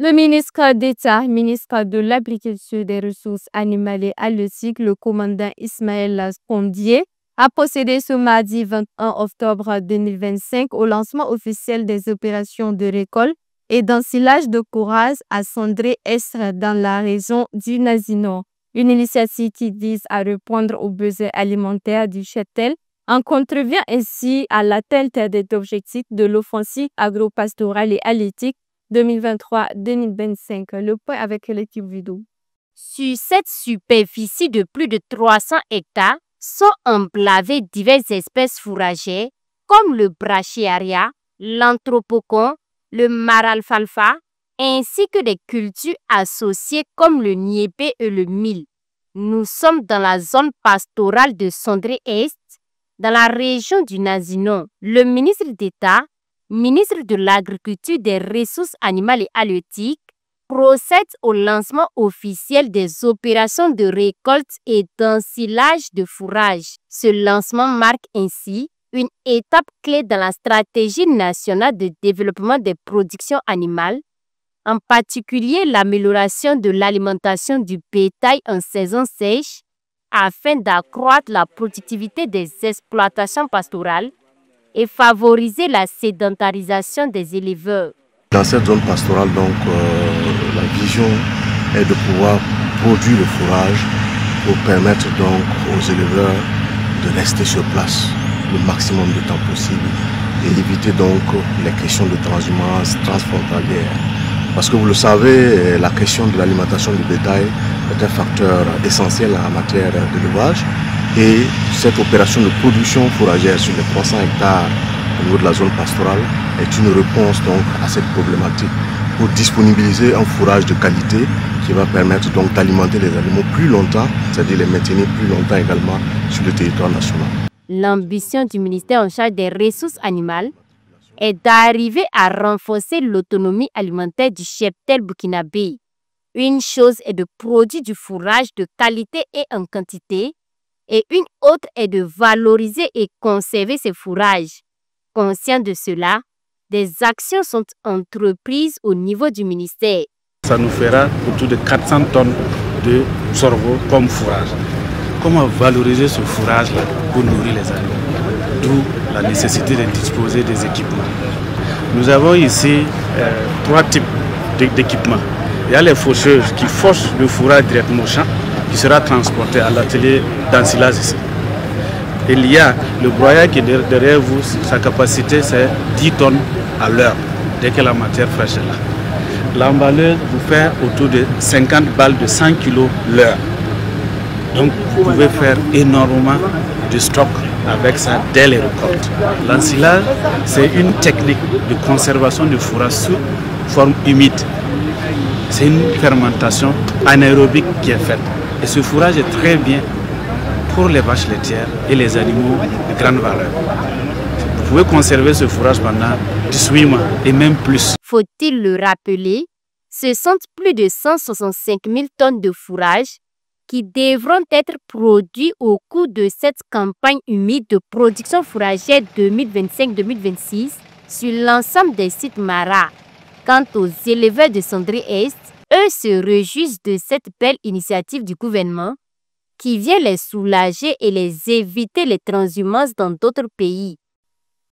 Le ministre d'État, ministre de l'Agriculture, des Ressources animales et halieutiques, le commandant Ismaël Spondier, a procédé ce mardi 21 octobre 2025 au lancement officiel des opérations de récolte et d'ensilage de fourrage à Sondré-Est dans la région du Nazi-Nord. Une initiative qui vise à répondre aux besoins alimentaires du cheptel en contribuant ainsi à l'atteinte des objectifs de l'offensive agro-pastorale et halieutique 2023-2025. Le point avec l'équipe vidéo. Sur cette superficie de plus de 300 hectares sont enclavées diverses espèces fourragères comme le brachyaria, l'anthropocon, le maralfalfa, ainsi que des cultures associées comme le niébé et le mil. Nous sommes dans la zone pastorale de Sondré-Est, dans la région du Nazi-Nord. Le ministre d'État, ministre de l'Agriculture, des Ressources animales et halieutiques, procède au lancement officiel des opérations de récolte et d'ensilage de fourrage. Ce lancement marque ainsi une étape clé dans la stratégie nationale de développement des productions animales, en particulier l'amélioration de l'alimentation du bétail en saison sèche, afin d'accroître la productivité des exploitations pastorales et favoriser la sédentarisation des éleveurs. Dans cette zone pastorale, donc, la vision est de pouvoir produire le fourrage pour permettre donc aux éleveurs de rester sur place le maximum de temps possible et éviter donc les questions de transhumance transfrontalière. Parce que vous le savez, la question de l'alimentation du bétail est un facteur essentiel en matière d'élevage et cette opération de production fourragère sur les 300 hectares au niveau de la zone pastorale est une réponse donc à cette problématique pour disponibiliser un fourrage de qualité qui va permettre donc d'alimenter les animaux plus longtemps, c'est-à-dire les maintenir plus longtemps également sur le territoire national. L'ambition du ministère en charge des ressources animales est d'arriver à renforcer l'autonomie alimentaire du cheptel burkinabé. Une chose est de produire du fourrage de qualité et en quantité, et une autre est de valoriser et conserver ces fourrages. Conscient de cela, des actions sont entreprises au niveau du ministère. Ça nous fera autour de 400 tonnes de sorgho comme fourrage. Comment valoriser ce fourrage-là pour nourrir les animaux? D'où la nécessité de disposer des équipements. Nous avons ici 3 types d'équipements. Il y a les faucheuses qui fauchent le fourrage directement au champ, qui sera transporté à l'atelier d'ensilage ici. Il y a le broyeur qui est derrière vous, sa capacité c'est 10 tonnes à l'heure, dès que la matière fraîche est là. L'emballeur vous fait autour de 50 balles de 100 kg l'heure. Donc vous pouvez faire énormément de stock avec ça dès les récoltes. L'ensilage, c'est une technique de conservation de fourrage sous forme humide. C'est une fermentation anaérobique qui est faite. Et ce fourrage est très bien pour les vaches laitières et les animaux de grande valeur. Vous pouvez conserver ce fourrage pendant 18 mois et même plus. Faut-il le rappeler, ce sont plus de 165 000 tonnes de fourrage qui devront être produits au cours de cette campagne humide de production fourragère 2025-2026 sur l'ensemble des sites maras. Quant aux éleveurs de Sondré-Est, eux se réjouissent de cette belle initiative du gouvernement qui vient les soulager et les éviter les transhumances dans d'autres pays.